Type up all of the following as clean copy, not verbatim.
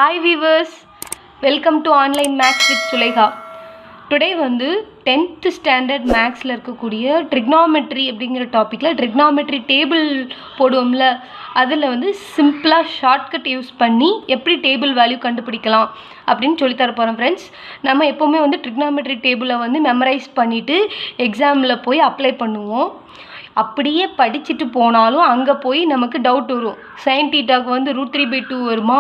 Hi viewers, welcome to Online Maths with Sulaikha. Today வந்து 10th standard mathsல இருக்கக்கூடிய trigonometry அப்படிங்கிற டாப்பிக்கில் trigonometry table போடுவோம்ல, அதில் வந்து சிம்பிளாக ஷார்ட்கட் யூஸ் பண்ணி எப்படி டேபிள் வேல்யூ கண்டுபிடிக்கலாம் அப்படின்னு சொல்லித்தர போகிறோம் ஃப்ரெண்ட்ஸ். நம்ம எப்போவுமே வந்து trigonometry டேபிளை வந்து மெமரைஸ் பண்ணிவிட்டு எக்ஸாமில் போய் அப்ளை பண்ணுவோம். அப்படியே படிச்சுட்டு போனாலும் அங்கே போய் நமக்கு டவுட் வரும். சைன் தீட்டாவுக்கு வந்து √3/2 வருமா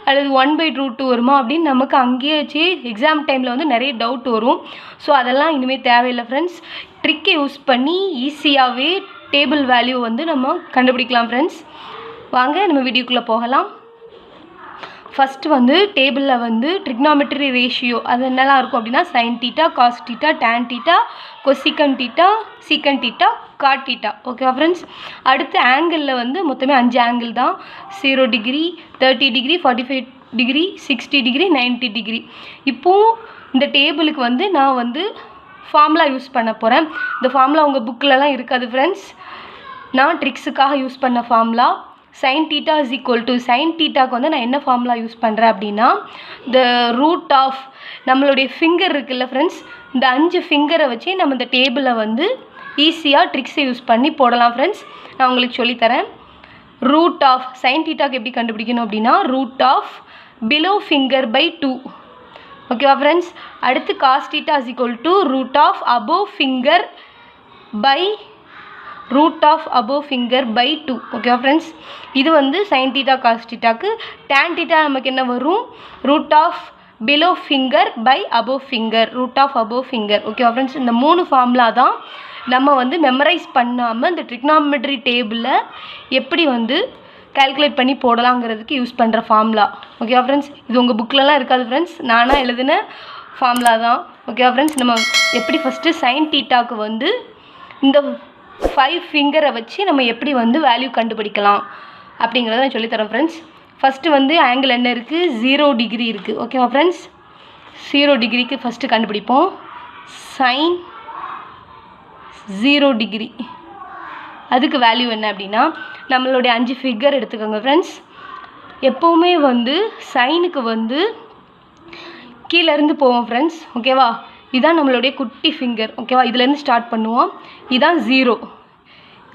அல்லது 1/√2 வருமா அப்படின்னு நமக்கு அங்கேயே வச்சு எக்ஸாம் டைமில் வந்து நிறைய டவுட் வரும். ஸோ அதெல்லாம் இனிமேல் தேவையில்லை ஃப்ரெண்ட்ஸ். ட்ரிக்கை யூஸ் பண்ணி ஈஸியாகவே டேபிள் வேல்யூ வந்து நம்ம கண்டுபிடிக்கலாம் ஃப்ரெண்ட்ஸ். வாங்க நம்ம வீடியோக்குள்ளே போகலாம். ஃபஸ்ட்டு வந்து டேபிளில் வந்து ட்ரிக்னாமெட்ரி ரேஷியோ அது என்னெல்லாம் இருக்கும் அப்படின்னா sine theta, cos theta, tan theta, cosecant theta, secant theta, cot theta. ஓகேவா ஃப்ரெண்ட்ஸ். அடுத்து ஆங்கிளில் வந்து மொத்தமே 5 ஆங்கிள் தான். 0 degree, 30 degree, 45 degree, 60 degree, 90 degree. இப்போது இந்த டேபிளுக்கு வந்து நான் வந்து ஃபார்முலா யூஸ் பண்ண போகிறேன். இந்த ஃபார்முலா உங்கள் புக்கிலலாம் இருக்காது ஃப்ரெண்ட்ஸ். நான் ட்ரிக்ஸுக்காக யூஸ் பண்ண formula sin theta is equal to sin thetaக்கு வந்து நான் என்ன ஃபார்முலா யூஸ் பண்ணுறேன் அப்படின்னா the root of நம்மளுடைய ஃபிங்கர் இருக்குல்ல ஃப்ரெண்ட்ஸ், இந்த 5 ஃபிங்கரை வச்சு நம்ம இந்த டேபிளை வந்து ஈஸியாக ட்ரிக்ஸை யூஸ் பண்ணி போடலாம் ஃப்ரெண்ட்ஸ். நான் உங்களுக்கு சொல்லித்தரேன். ரூட் ஆஃப் sin thetaக்கு எப்படி கண்டுபிடிக்கணும் அப்படின்னா root of below finger by 2. ஓகேவா ஃப்ரெண்ட்ஸ். அடுத்து cos theta is equal to root of above finger by root of above finger by 2. ஓகேவா ஃப்ரெண்ட்ஸ். இது வந்து சைன் தீட்டா காஸ் தீட்டாக்கு. டேன் தீட்டா நமக்கு என்ன வரும்? Root of below finger by above finger, root of above finger. ஓகேவா friends. இந்த 3 formula தான் நம்ம வந்து மெமரைஸ் பண்ணாமல் இந்த ட்ரிக்னாமெட்ரி டேபிளில் எப்படி வந்து கால்குலேட் பண்ணி போடலாங்கிறதுக்கு யூஸ் பண்ணுற ஃபார்முலா. ஓகேவா ஃப்ரெண்ட்ஸ். இது உங்கள் புக்கிலலாம் இருக்காது ஃப்ரெண்ட்ஸ், நானாக எழுதின ஃபார்முலா தான். ஓகேவா ஃப்ரெண்ட்ஸ். நம்ம எப்படி ஃபஸ்ட்டு சைன் தீட்டாக்கு வந்து இந்த 5 ஃபிங்கரை வச்சு நம்ம எப்படி வந்து வேல்யூ கண்டுபிடிக்கலாம் அப்படிங்கிறத நான் சொல்லித்தரேன் ஃப்ரெண்ட்ஸ். ஃபஸ்ட்டு வந்து ஆங்கிள் என்ன இருக்குது? 0 டிகிரி இருக்குது. ஓகேவா ஃப்ரெண்ட்ஸ். 0 டிகிரிக்கு ஃபஸ்ட்டு கண்டுபிடிப்போம். சைன் 0 டிகிரி அதுக்கு வேல்யூ என்ன அப்படின்னா நம்மளுடைய 5 ஃபிகர் எடுத்துக்கோங்க ஃப்ரெண்ட்ஸ். எப்போவுமே வந்து சைனுக்கு வந்து கீழேருந்து போவோம் ஃப்ரெண்ட்ஸ். ஓகேவா. இதான் நம்மளுடைய குட்டி ஃபிங்கர். ஓகேவா. இதுலேருந்து ஸ்டார்ட் பண்ணுவோம். இதான் 0,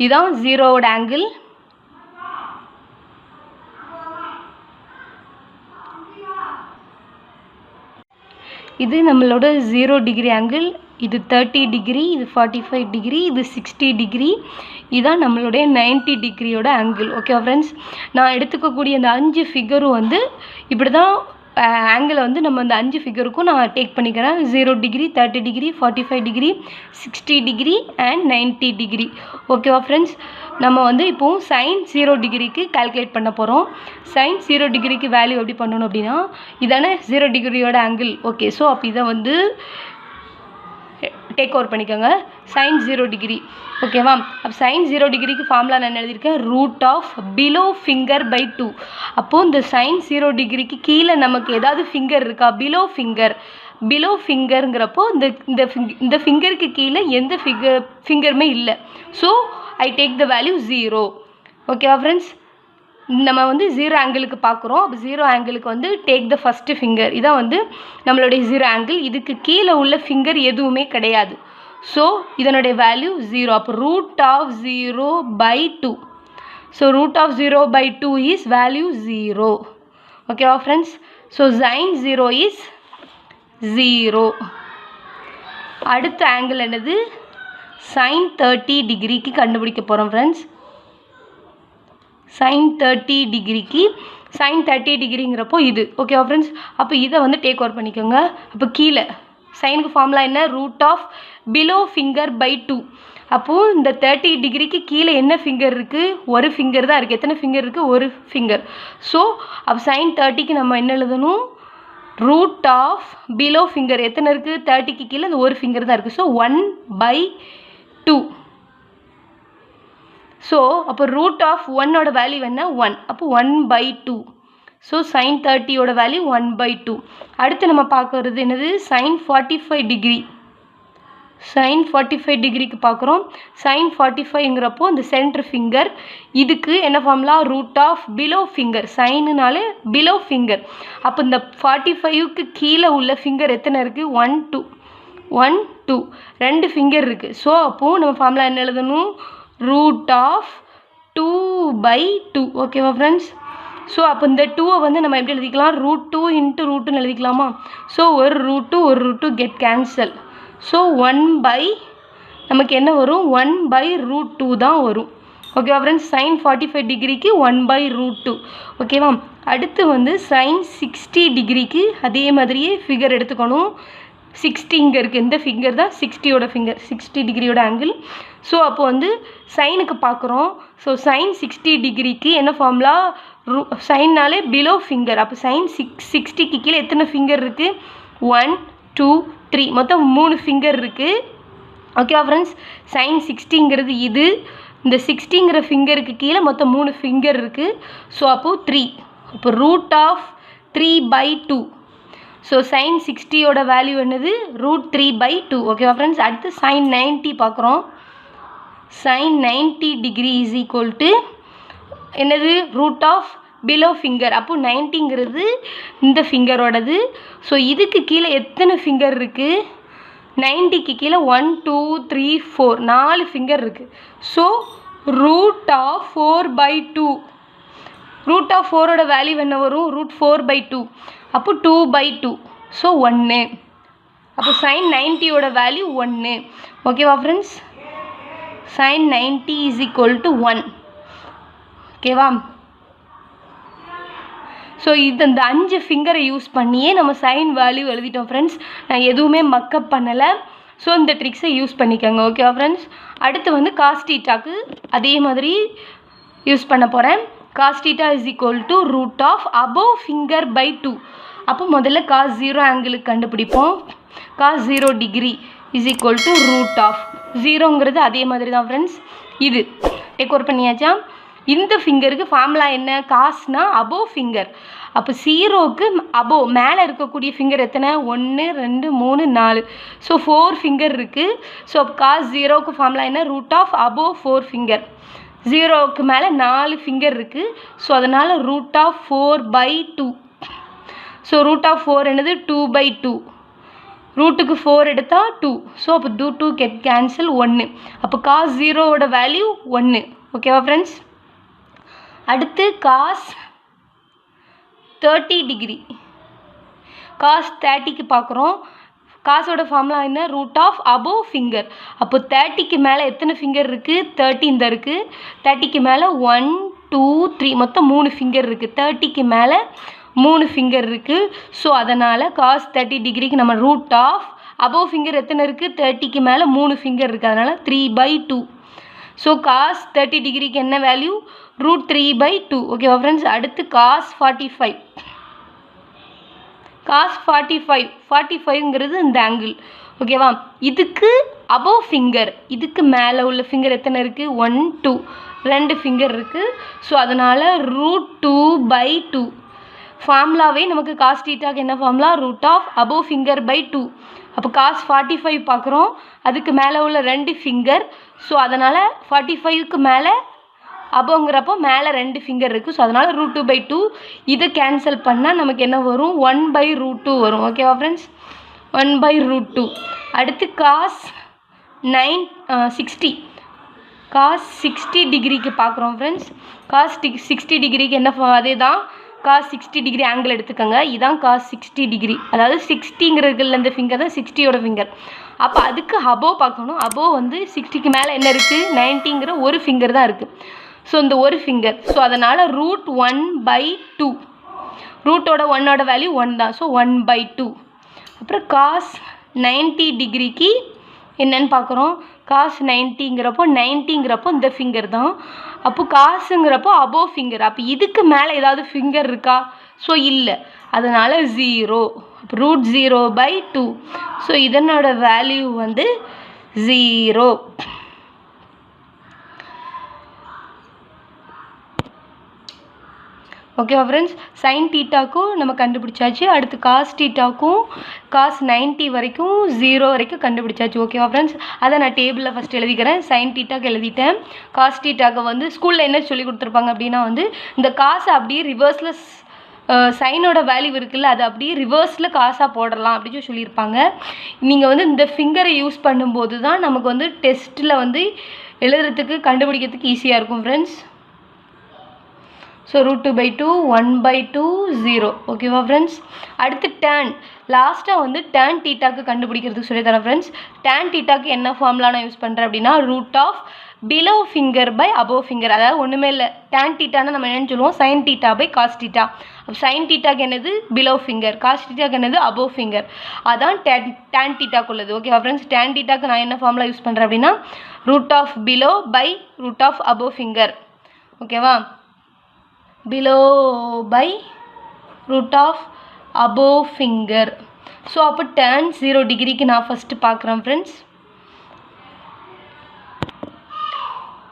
இதான் 0வோட ஆங்கிள். இது நம்மளோட 0 டிகிரி ஆங்கிள். இது 30 டிகிரி, இது 45 டிகிரி, இது 60 டிகிரி. இதான் நம்மளுடைய 90 டிகிரியோட ஆங்கிள். ஓகேவா ஃப்ரெண்ட்ஸ். நான் எடுத்துக்கக்கூடிய இந்த 5 ஃபிகரும் வந்து இப்படி தான் ஆங்கிளை வந்து நம்ம அந்த 5 ஃபிகருக்கும் நான் டேக் பண்ணிக்கிறேன். 0 degree, 30 degree, 45 degree, 60 degree and 90 degree. ஓகேவா ஃப்ரெண்ட்ஸ். நம்ம வந்து இப்போது சைன் 0 டிகிரிக்கு கால்குலேட் பண்ண போகிறோம். சைன் 0 டிகிரிக்கு வேல்யூ எப்படி பண்ணணும் அப்படின்னா இதானே 0 டிகிரியோட ஆங்கிள். ஓகே. ஸோ அப்போ இதை வந்து டேக் ஓவர் பண்ணிக்கோங்க. Sine 0 degree. ஓகேவா. அப்போ சைன் 0 டிகிரிக்கு ஃபார்முலா நான் எழுதியிருக்கேன் root of below finger by 2. அப்போது இந்த சைன் 0 டிகிரிக்கு கீழே நமக்கு ஏதாவது ஃபிங்கர் இருக்கா? பிலோ ஃபிங்கருங்கிறப்போ இந்த ஃபிங்கருக்கு கீழே எந்த ஃபிங்கருமே இல்லை. So I take the value 0. ஓகேவா ஃப்ரெண்ட்ஸ். நம்ம வந்து 0 ஆங்கிளுக்கு பார்க்குறோம். அப்போ 0 ஆங்கிளுக்கு வந்து டேக் த ஃபஸ்ட்டு ஃபிங்கர். இதான் வந்து நம்மளுடைய 0 ஆங்கிள். இதுக்கு கீழே உள்ள ஃபிங்கர் எதுவுமே கிடையாது. ஸோ இதனுடைய வேல்யூ 0. அப்போ root of 0 by 2. So root of 0 by 2 is value 0. ஓகேவா ஃப்ரெண்ட்ஸ். So sign 0 is 0. அடுத்த ஆங்கிள் என்னது? சைன் 30 டிகிரிக்கு கண்டுபிடிக்க போகிறோம் ஃப்ரெண்ட்ஸ். சைன் 30 டிகிரிக்கு சைன் 30 டிகிரிங்கிறப்போ இது. ஓகேவா ஃப்ரெண்ட்ஸ். அப்போ இதை வந்து டேக் ஓவர் பண்ணிக்கோங்க. அப்போ கீழே சைனுக்கு ஃபார்முலா என்ன? Root of below finger by 2. அப்போது இந்த 30 டிகிரிக்கு கீழே என்ன ஃபிங்கர் இருக்குது? ஒரு ஃபிங்கர் தான் இருக்குது. எத்தனை ஃபிங்கர் இருக்குது? ஒரு ஃபிங்கர். ஸோ அப்போ சைன் 30க்கு நம்ம என்ன எழுதணும்? ரூட் ஆஃப் பிலோ ஃபிங்கர் எத்தனை இருக்குது? 30க்கு கீழே இந்த ஒரு ஃபிங்கர் தான் இருக்குது. ஸோ 1/2. ஸோ அப்போ ரூட் ஆஃப் 1ஓட வேல்யூ என்ன? 1. அப்போ 1/2. ஸோ சைன் 30யோட வேல்யூ 1/2. அடுத்து நம்ம பார்க்குறது என்னது? Sign 45 degree. sin 45 டிகிரிக்கு பார்க்குறோம். sin 45ங்கிறப்போ இந்த சென்டர் ஃபிங்கர், இதுக்கு என்ன formula, root of below finger, சைனுனாலே பிலோ ஃபிங்கர். அப்போ இந்த 45க்கு கீழே உள்ள ஃபிங்கர் எத்தனை இருக்குது, 1 2 1 2 2 ஃபிங்கர் இருக்குது. ஸோ அப்போது நம்ம ஃபார்முலா என்ன எழுதணும், ரூட் ஆஃப் 2/2. ஓகேவா ஃப்ரெண்ட்ஸ்? ஸோ அப்போ இந்த 2வை வந்து நம்ம எப்படி எழுதிக்கலாம், √2 × √2ன்னு எழுதிக்கலாமா? ஸோ ஒரு √2 ஒரு √2 கெட் கேன்சல். ஸோ நமக்கு என்ன வரும், 1/√2 தான் வரும். ஓகேவா ஃப்ரெண்ட்ஸ்? sin 45 டிகிரிக்கு 1/√2. ஓகேவா? அடுத்து வந்து sin 60 டிகிரிக்கு அதே மாதிரியே ஃபிகர் எடுத்துக்கணும். 60 இங்கே இருக்குது, இந்த ஃபிங்கர் தான் 60யோட ஃபிங்கர், 60 டிகிரியோட ஆங்கிள். ஸோ அப்போ வந்து சைனுக்கு பார்க்குறோம். ஸோ sin 60 டிகிரிக்கு என்ன ஃபார்முலா, சைன்னாலே பிலோ ஃபிங்கர். அப்போ sin 60க்கு கீழே எத்தனை ஃபிங்கர் இருக்குது, 1 2 3 மொத்தம் 3 ஃபிங்கர் இருக்குது. ஓகேவா ஃப்ரெண்ட்ஸ்? sin 60ங்கிறது இது, இந்த 60ங்கிற ஃபிங்கருக்கு கீழே மொத்தம் 3 ஃபிங்கர் இருக்குது. ஸோ அப்போது 3, அப்போ ரூட் ஆஃப் 3/2. ஸோ sin 60யோட வேல்யூ என்னது, √3/2. ஓகேவா ஃப்ரெண்ட்ஸ்? அடுத்து sin 90 பார்க்குறோம். sin 90 degree is equal to என்னது, ரூட் ஆஃப் பிலோ ஃபிங்கர். அப்போது 90ங்கிறது இந்த ஃபிங்கரோடது. ஸோ இதுக்கு கீழே எத்தனை ஃபிங்கர் இருக்குது, 90க்கு கீழே 1 2 3 4 4 ஃபிங்கர் இருக்குது. So root of 4/2. Root of 4ஓட வேல்யூ என்ன வரும், √4/2. அப்போ 2/2. ஸோ 1. அப்போ sin 90யோட வேல்யூ 1. ஓகேவா friends? sin 90 is equal to 1. ஓகேவா? ஸோ இது இந்த 5 ஃபிங்கரை யூஸ் பண்ணியே நம்ம சைன் வேல்யூ எழுதிட்டோம் ஃப்ரெண்ட்ஸ். நான் எதுவுமே மக்கப் பண்ணலை. ஸோ இந்த ட்ரிக்ஸை யூஸ் பண்ணிக்கோங்க. ஓகேவா ஃப்ரெண்ட்ஸ்? அடுத்து வந்து cos θக்கு அதே மாதிரி யூஸ் பண்ண போகிறேன். cos θ is equal to root of above finger by 2. அப்போ முதல்ல cos 0 ஆங்கிளுக்கு கண்டுபிடிப்போம். cos 0 degree is equal to root of 0ங்கிறது அதே மாதிரி தான் ஃப்ரெண்ட்ஸ். இது டேக் பண்ணியாச்சா? இந்த ஃபிங்கருக்கு ஃபார்முலா என்ன, காஸ்னா அபோவ் ஃபிங்கர். அப்போ 0க்கு அபோவ் மேலே இருக்கக்கூடிய ஃபிங்கர் எத்தனை, 1 2 3 4. ஸோ 4 ஃபிங்கர் இருக்குது. ஸோ cos 0க்கு ஃபார்முலா என்ன, ரூட் ஆஃப் அபோவ் 4 ஃபிங்கர். 0க்கு மேலே 4 ஃபிங்கர் இருக்குது. ஸோ அதனால் root of 4/2. So root of 4 என்னது, 2/2. ரூட்டுக்கு 4 எடுத்தால் 2. ஸோ அப்போ 2 கெட் கேன்சல் 1. அப்போ cos 0வோட வேல்யூ 1. ஓகேவா ஃப்ரெண்ட்ஸ்? அடுத்து cos 30 டிகிரி, cos 30க்கு பார்க்குறோம். காசோட ஃபார்முலா என்ன, ரூட் ஆஃப் அபோவ் ஃபிங்கர். அப்போ 30க்கு மேலே எத்தனை ஃபிங்கர் இருக்குது, 30 இந்த இருக்குது. 30க்கு மேலே 1 2 3 மொத்தம் 3 ஃபிங்கர் இருக்குது. 30க்கு மேலே 3 ஃபிங்கர் இருக்குது. ஸோ அதனால் cos 30 டிகிரிக்கு நம்ம ரூட் ஆஃப் அபோவ் ஃபிங்கர் எத்தனை இருக்குது, 30க்கு மேலே 3 ஃபிங்கர் இருக்குது. அதனால் 3/2. ஸோ cos 30 டிகிரிக்கு என்ன வேல்யூ, √3/2. ஓகேவா ஃப்ரெண்ட்ஸ்? அடுத்து cos 45. cos 45ங்கிறது இந்த ஆங்கிள். ஓகேவா? இதுக்கு அபோவ் ஃபிங்கர், இதுக்கு மேலே உள்ள ஃபிங்கர் எத்தனை இருக்குது, 1 2 2 ஃபிங்கர் இருக்குது. ஸோ அதனால் √2/2. ஃபார்முலாவே நமக்கு cos θக்கு என்ன formula, root of above finger by 2. அப்போ cos 45 பார்க்குறோம், அதுக்கு மேலே உள்ள 2 ஃபிங்கர். ஸோ அதனால் 45க்கு மேலே அபோங்கிறப்போ மேலே 2 ஃபிங்கர் இருக்குது. ஸோ அதனால் √2/2. இதை கேன்சல் பண்ணால் நமக்கு என்ன வரும், 1/√2 வரும். ஓகேவா ஃப்ரெண்ட்ஸ்? 1/√2. அடுத்து cos 60. cos 60 டிகிரிக்கு பார்க்குறோம் ஃப்ரெண்ட்ஸ். cos 60 டிகிரிக்கு என்ன, அதே தான் cos 60 டிகிரி ஆங்கிள் எடுத்துக்கோங்க. இதுதான் cos 60 டிகிரி. அதாவது 60ங்கிறதுல இந்த ஃபிங்கர் தான் 60யோட ஃபிங்கர். அப்போ அதுக்கு அபோவ் பார்க்கணும். அபோவ் வந்து 60க்கு மேலே என்ன இருக்குது, 90ங்கிற ஒரு ஃபிங்கர் தான் இருக்குது. ஸோ இந்த ஒரு ஃபிங்கர். ஸோ அதனால் √1/2. ரூட்டோட 1ஓட வேல்யூ 1 தான். ஸோ 1/2. அப்புறம் cos 90 டிகிரிக்கு என்னன்னு பார்க்குறோம். cos 90ங்கிறப்போ இந்த ஃபிங்கர் தான். அப்போ காசுங்கிறப்போ அபோவ் ஃபிங்கர். அப்போ இதுக்கு மேலே ஏதாவது ஃபிங்கர் இருக்கா, ஸோ இல்லை. அதனால் 0. அப்போ √0/2. ஸோ இதனோட வேல்யூ வந்து 0. ஓகேவா ஃப்ரெண்ட்ஸ்? சைன் தீட்டாக்கும் நம்ம கண்டுபிடிச்சாச்சு. அடுத்து காஸ் தீட்டாக்கும் காஸ் 90 வரைக்கும் 0 வரைக்கும் கண்டுபிடிச்சாச்சு. ஓகேவா ஃப்ரெண்ட்ஸ்? அதை நான் டேபிளில் ஃபஸ்ட் எழுதிக்கிறேன். சைன் தீட்டாக்கு எழுதிட்டேன். காஸ் தீட்டாக்கு வந்து ஸ்கூலில் என்ன சொல்லி கொடுத்துருப்பாங்க அப்படின்னா வந்து இந்த காசை அப்படியே ரிவர்ஸில் சைனோட வேல்யூ இருக்குல்ல அதை அப்படியே ரிவர்ஸில் காசாக போடலாம் அப்படின்னு சொல்லியிருப்பாங்க. நீங்கள் வந்து இந்த ஃபிங்கரை யூஸ் பண்ணும்போது தான் நமக்கு வந்து டெஸ்ட்டில் வந்து எழுதுறதுக்கு கண்டுபிடிக்கிறதுக்கு ஈஸியாக இருக்கும் ஃப்ரெண்ட்ஸ். ஸோ √2/2 1/2 0. ஓகேவா ஃப்ரெண்ட்ஸ்? அடுத்து டேன் லாஸ்ட்டாக வந்து டேன் தீட்டாக்கு கண்டுபிடிக்கிறதுக்கு சொல்லித்தரேன் ஃப்ரெண்ட்ஸ். டேன் தீட்டாக்கு என்ன ஃபார்முலா நான் யூஸ் பண்ணுறேன் அப்படின்னா √(below finger by above finger). அதாவது ஒன்றுமே இல்லை, டேன் தீட்டான்னு நம்ம என்னென்னு சொல்லுவோம், sine theta by cos theta. அப்போ சைன் தீட்டாக்கு என்னது பிலோ ஃபிங்கர், காஸ் தீட்டாக்கு என்னது அபோவ் ஃபிங்கர். அதான் டேன் தீட்டாக்கு உள்ளது. ஓகேவா ஃப்ரெண்ட்ஸ்? டேன் தீட்டாக்கு நான் என்ன ஃபார்முலா யூஸ் பண்ணுறேன் அப்படின்னா √(below by √(above finger). ஓகேவா? below by √(above finger). ஸோ அப்போ tan 0 டிகிரிக்கு நான் ஃபஸ்ட்டு பார்க்குறேன் ஃப்ரெண்ட்ஸ்.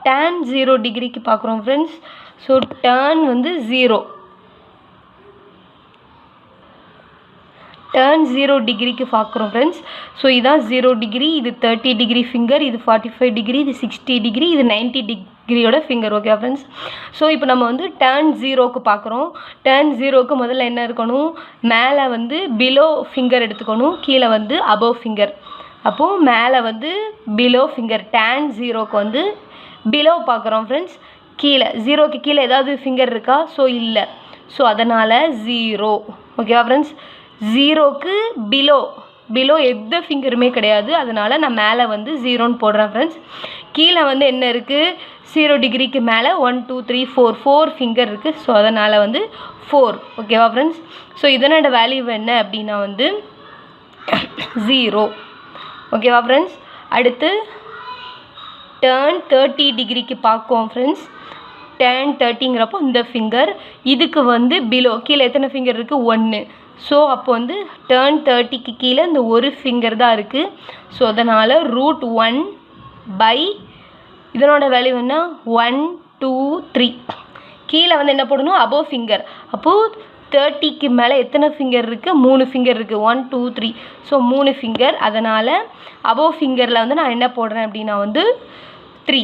tan 0 டிகிரிக்கு பார்க்குறோம் ஃப்ரெண்ட்ஸ். ஸோ tan வந்து 0. tan 0 டிகிரிக்கு பார்க்குறோம் ஃப்ரெண்ட்ஸ். ஸோ இதான் 0 டிகிரி, இது 30 டிகிரி ஃபிங்கர், இது 45 டிகிரி, இது 60 டிகிரி, இது 90 டிகிரியோட ஃபிங்கர். Okay friends? ஸோ இப்போ நம்ம வந்து tan 0க்கு பார்க்குறோம். tan 0க்கு முதல்ல என்ன இருக்கணும், மேலே வந்து பிலோ ஃபிங்கர் எடுத்துக்கணும், கீழே வந்து அபோவ் ஃபிங்கர். அப்போது மேலே வந்து பிலோ ஃபிங்கர், tan 0க்கு வந்து பிலோ பார்க்குறோம் ஃப்ரெண்ட்ஸ். கீழே 0க்கு கீழே ஏதாவது ஃபிங்கர் இருக்கா? ஸோ இல்லை. ஸோ அதனால் 0. ஓகேவா ஃப்ரெண்ட்ஸ்? 0க்கு பிலோ எந்த ஃபிங்கருமே கிடையாது. அதனால் நான் மேலே வந்து 0ன்னு போடுறேன் ஃப்ரெண்ட்ஸ். கீழே வந்து என்ன இருக்குது, 0 டிகிரிக்கு மேலே 1 2 3 4 ஃபிங்கர் இருக்குது. ஸோ அதனால் வந்து 4. ஓகேவா ஃப்ரெண்ட்ஸ்? ஸோ இதனோட வேல்யூ என்ன அப்படின்னா வந்து 0. ஓகேவா ஃப்ரெண்ட்ஸ்? அடுத்து tan 30 டிகிரிக்கு பார்க்குவோம் ஃப்ரெண்ட்ஸ். tan 30ங்கிறப்போ இந்த ஃபிங்கர், இதுக்கு வந்து பிலோ கீழே எத்தனை ஃபிங்கர் இருக்குது, 1. ஸோ அப்போ வந்து tan 30க்கு கீழே இந்த ஒரு ஃபிங்கர் தான் இருக்குது. ஸோ அதனால் √1 by இதனோட வேல்யூ என்ன 1 2 3. கீழே வந்து என்ன போடணும், அபோவ் ஃபிங்கர். அப்போது 30க்கு மேலே எத்தனை ஃபிங்கர் இருக்குது, 3 ஃபிங்கர் இருக்குது, 1 2 3. So 3 finger. அதனால் அபோவ் ஃபிங்கரில் வந்து நான் என்ன போடுறேன் அப்படின்னா வந்து 3.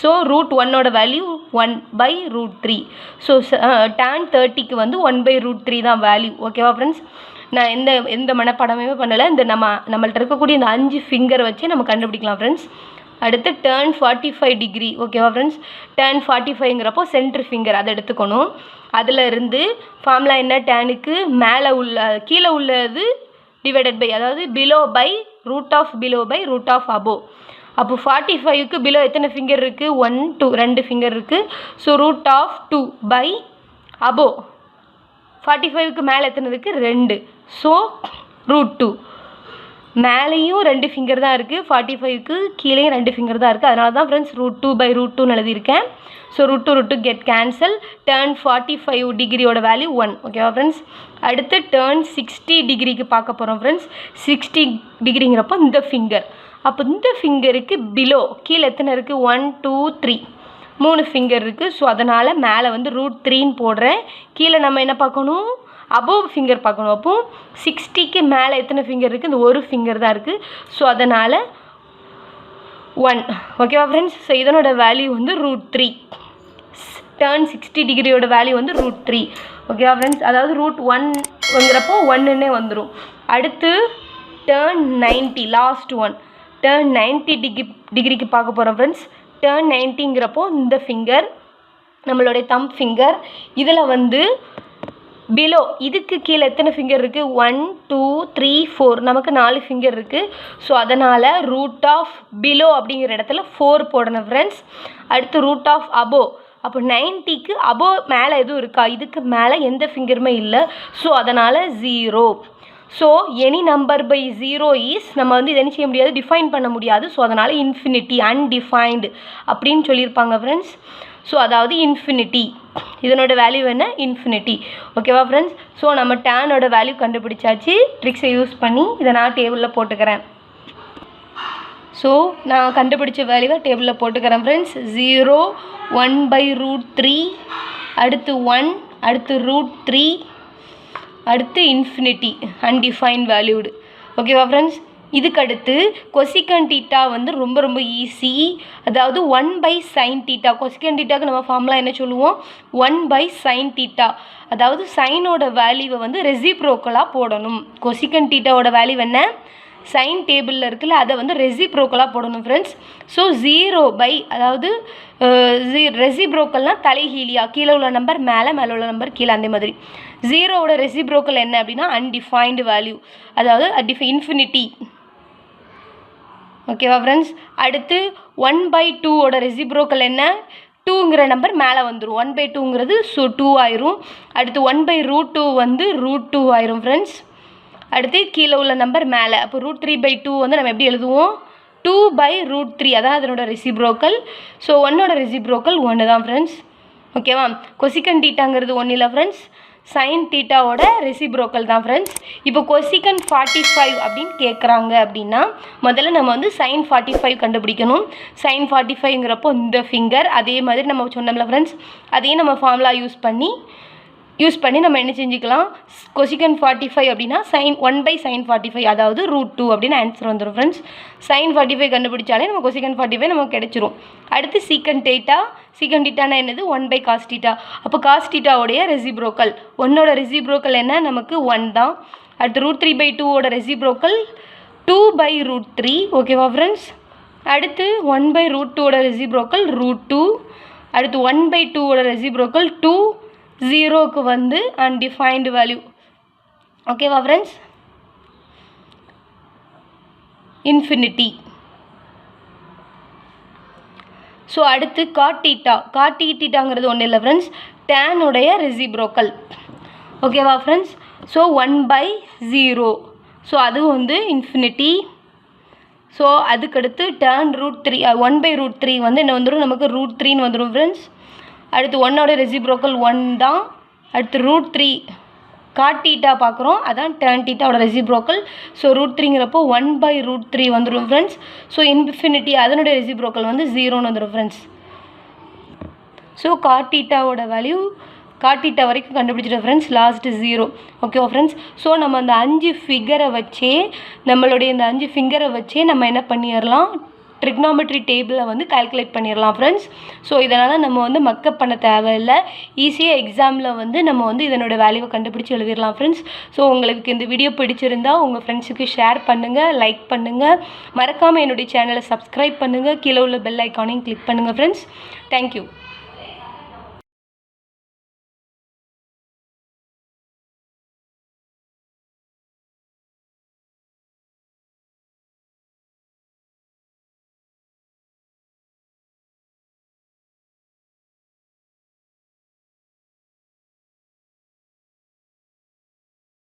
ஸோ √1ஓட வேல்யூ 1/√3. ஸோ tan 30க்கு வந்து 1/√3 தான் வேல்யூ. ஓகேவா ஃப்ரெண்ட்ஸ்? நான் எந்த மனப்பாடமே பண்ணலை. இந்த நம்மள்ட்ட இருக்கக்கூடிய இந்த 5 ஃபிங்கரை வச்சு நம்ம கண்டுபிடிக்கலாம் ஃப்ரெண்ட்ஸ். அடுத்து tan 45 டிகிரி. ஓகேவா ஃப்ரெண்ட்ஸ்? tan 45ங்கிறப்போ சென்ட்ரு ஃபிங்கர் அதை எடுத்துக்கணும். அதில் இருந்து ஃபார்முலா என்ன, டேனுக்கு மேலே உள்ள கீழே உள்ளது டிவைடட் பை, அதாவது பிலோ பை √(below by √(above). அப்போ 45க்கு பிலோ எத்தனை ஃபிங்கர் இருக்குது, 1 2 2 ஃபிங்கர் இருக்குது. So √(2 by above). 45க்கு மேலே எத்தனை இருக்குது, 2. ஸோ √2. மேலேயும் 2 ஃபிங்கர் தான் இருக்குது, 45க்கு கீழேயும் 2 ஃபிங்கர் தான் இருக்குது. அதனால தான் ஃப்ரெண்ட்ஸ் √2/√2ன்னு எழுதியிருக்கேன். So √2 get cancel. tan 45 டிகிரியோட வேல்யூ 1. ஓகேவா ஃப்ரெண்ட்ஸ்? அடுத்து tan 60 டிகிரிக்கு பார்க்க போகிறோம் ஃப்ரெண்ட்ஸ். 60 டிகிரிங்கிறப்போ இந்த ஃபிங்கர். அப்போ இந்த ஃபிங்கருக்கு பிலோ கீழே எத்தனை இருக்குது, 1 2 3 3 ஃபிங்கர் இருக்குது. ஸோ அதனால் மேலே வந்து √3ன்னு போடுறேன். கீழே நம்ம என்ன பார்க்கணும், அபோவ் ஃபிங்கர் பார்க்கணும். அப்போது 60க்கு மேலே எத்தனை ஃபிங்கர் இருக்குது, இந்த ஒரு ஃபிங்கர் தான் இருக்குது. ஸோ அதனால் 1. ஓகேவா ஃப்ரெண்ட்ஸ்? ஸோ இதனோட வேல்யூ வந்து √3. tan 60 டிகிரியோட வேல்யூ வந்து √3. ஓகேவா ஃப்ரெண்ட்ஸ்? அதாவது √1ங்கிறப்போ 1ன்னே வந்துடும். அடுத்து tan 90 லாஸ்ட் ஒன். tan 90 டிகிரிக்கு பார்க்க போகிறோம் ஃப்ரெண்ட்ஸ். tan 90ங்கிறப்போ இந்த ஃபிங்கர் நம்மளுடைய தம் ஃபிங்கர். இதில் வந்து பிலோ இதுக்கு கீழே எத்தனை ஃபிங்கர் இருக்குது, 1 2 3 4. நமக்கு 4 ஃபிங்கர் இருக்குது. ஸோ அதனால் √(below) அப்படிங்கிற இடத்துல 4 போடணும் ஃப்ரெண்ட்ஸ். அடுத்து √(above). அப்போ 90க்கு அபோவ் மேலே எதுவும் இருக்கா, இதுக்கு மேலே எந்த ஃபிங்கருமே இல்லை. ஸோ அதனால் 0. So any number by 0 is, நம்ம வந்து இதை என்ன செய்ய முடியாது, டிஃபைன் பண்ண முடியாது. ஸோ அதனால் இன்ஃபினிட்டி, அன்டிஃபைன்டு அப்படின்னு சொல்லியிருப்பாங்க ஃப்ரெண்ட்ஸ். ஸோ அதாவது இன்ஃபினிட்டி, இதனோட வேல்யூ என்ன, இன்ஃபினிட்டி. ஓகேவா ஃப்ரெண்ட்ஸ்? ஸோ நம்ம டேனோட வேல்யூ கண்டுபிடிச்சாச்சு. ட்ரிக்ஸை யூஸ் பண்ணி இதை நான் டேபிளில் போட்டுக்கிறேன். ஸோ நான் கண்டுபிடிச்ச வேல்யூவை டேபிளில் போட்டுக்கிறேன் ஃப்ரெண்ட்ஸ். 0 1/√3, அடுத்து 1 அடுத்து √3, அடுத்து இன்ஃபினிட்டி அன்டிஃபைன்ட் வேல்யூடு. ஓகேவா ஃப்ரெண்ட்ஸ்? இதுக்கடுத்து கொசிகன் தீட்டா வந்து ரொம்ப ரொம்ப ஈஸி. அதாவது 1/sin தீட்டா. கொசிகன் தீட்டாவுக்கு நம்ம ஃபார்முலா என்ன சொல்லுவோம்? 1/sin theta. அதாவது சைனோட வேல்யூவை வந்து ரெசிப்ரோக்கலாக போடணும். கொசிகன் தீட்டாவோட வேல்யூ என்ன? சைன் டேபிளில் இருக்குல்ல, அதை வந்து ரெசிப்ரோக்கலாக போடணும் ஃப்ரெண்ட்ஸ். ஸோ 0 அதாவது ரெசிப்ரோக்கல்னால் தலைகீழியா, கீழே உள்ள நம்பர் மேலே, மேலே உள்ள நம்பர் கீழே, அந்த மாதிரி. 0வோட ரெசிப்ரோக்கல் என்ன அப்படின்னா அன்டிஃபைன்டு வேல்யூ, அதாவது இன்ஃபினிட்டி. ஓகேவா ஃப்ரெண்ட்ஸ்? அடுத்து 1/2ஓட ரெசிப்ரோக்கல் என்ன? 2ங்கிற நம்பர் மேலே வந்துடும். 1/2ங்கிறது 2 ஆயிரும். அடுத்து 1/√2 வந்து √2 ஆயிரும் ஃப்ரெண்ட்ஸ். அடுத்து கீழே உள்ள நம்பர் மேலே. அப்போ √3/2 வந்து நம்ம எப்படி எழுதுவோம்? 2/√3, அதான் அதனோட ரெசிப்ரோக்கல். ஸோ 1ஓட ரெசிப்ரோக்கல் 1 தான் ஃப்ரெண்ட்ஸ். ஓகேவா? கொசிகன் தீட்டாங்கிறது 1 இல்லை ஃப்ரெண்ட்ஸ், சைன் தீட்டாவோட ரெசிப்ரோக்கல் தான் ஃப்ரெண்ட்ஸ். இப்போ கொசிகன் 45 அப்படின்னு கேட்குறாங்க அப்படின்னா முதல்ல நம்ம வந்து சைன் 45 கண்டுபிடிக்கணும். சைன் 45ங்கிறப்போ இந்த ஃபிங்கர், அதே மாதிரி நம்ம சொன்னோம்ல ஃப்ரெண்ட்ஸ், அதையும் நம்ம ஃபார்முலா யூஸ் பண்ணி நம்ம என்ன செஞ்சுக்கலாம்? கொசிகன் 45 அப்படின்னா 1/sin 45, அதாவது √2 அப்படின்னு ஆன்சர் வந்துடும் ஃப்ரெண்ட்ஸ். சைன் 45 கண்டுபிடிச்சாலே நம்ம கொசிகன் 45 நமக்கு கிடைச்சிரும். அடுத்து சீக்கன் டீட்டானா என்னது? 1/cos theta. அப்போ காஸ் தீட்டாவோடைய ரெசிப்ரோக்கல், 1ஓட ரெசிப்ரோக்கல் என்ன? நமக்கு 1 தான். அடுத்து √3/2ஓட ரெசிப்ரோக்கல் 2/√3. ஓகேவா ஃப்ரெண்ட்ஸ்? அடுத்து 1/√2ஓட ரெசிப்ரோக்கல் √2. அடுத்து 1/2ஓட ரெசிப்ரோக்கல் 2. 0க்கு வந்து அன்டிஃபைன்டு வேல்யூ. ஓகேவா ஃப்ரெண்ட்ஸ்? இன்ஃபினிட்டி. ஸோ அடுத்து காட் தீட்டாங்கிறது ஒன்றும் இல்லை ஃப்ரெண்ட்ஸ், டேனுடைய ரெசிப்ரோக்கல். ஓகேவா ஃப்ரெண்ட்ஸ்? ஸோ 1/0. ஸோ அது வந்து இன்ஃபினிட்டி. ஸோ அதுக்கடுத்து டேன் √3, 1/√3 வந்து என்ன வந்துடும்? நமக்கு √3ன்னு வந்துடும் ஃப்ரெண்ட்ஸ். அடுத்து 1ஓட ரெசிப்ரோக்கல் 1 தான். அடுத்து √3 காட் தீட்டா பார்க்குறோம், அதான் டேன் தீட்டாவோட ரெசிப்ரோக்கல். ஸோ √3ங்கிறப்போ 1/√3 வந்துடும் ஃப்ரெண்ட்ஸ். ஸோ இன்ஃபினிட்டி அதனுடைய ரெசிப்ரோக்கல் வந்து 0ன்னு வந்துடும் ஃப்ரெண்ட்ஸ். ஸோ காட் தீட்டாவோட வேல்யூ காட் தீட்டா வரைக்கும் கண்டுபிடிச்சிட்டோம் ஃப்ரெண்ட்ஸ், லாஸ்ட்டு 0. ஓகேவா ஃப்ரெண்ட்ஸ்? ஸோ நம்ம அந்த 5 ஃபிங்கரை வச்சே நம்ம என்ன பண்ணிடலாம்? ட்ரிக்னாமெட்ரி டேபிளை வந்து கால்குலேட் பண்ணிடலாம் ஃப்ரெண்ட்ஸ். ஸோ இதனால் நம்ம வந்து மக்கப் பண்ண தேவையில்லை. ஈஸியாக எக்ஸாமில் வந்து நம்ம வந்து இதனோட வேல்யூவை கண்டுபிடிச்சி எழுதிடலாம் ஃப்ரெண்ட்ஸ். ஸோ உங்களுக்கு இந்த வீடியோ பிடிச்சிருந்தா உங்கள் ஃப்ரெண்ட்ஸுக்கு ஷேர் பண்ணுங்கள், லைக் பண்ணுங்கள், மறக்காமல் என்னுடைய சேனலை சப்ஸ்கிரைப் பண்ணுங்கள், கீழே உள்ள பெல் ஐக்கானையும் கிளிக் பண்ணுங்கள் ஃப்ரெண்ட்ஸ். தேங்க்யூ.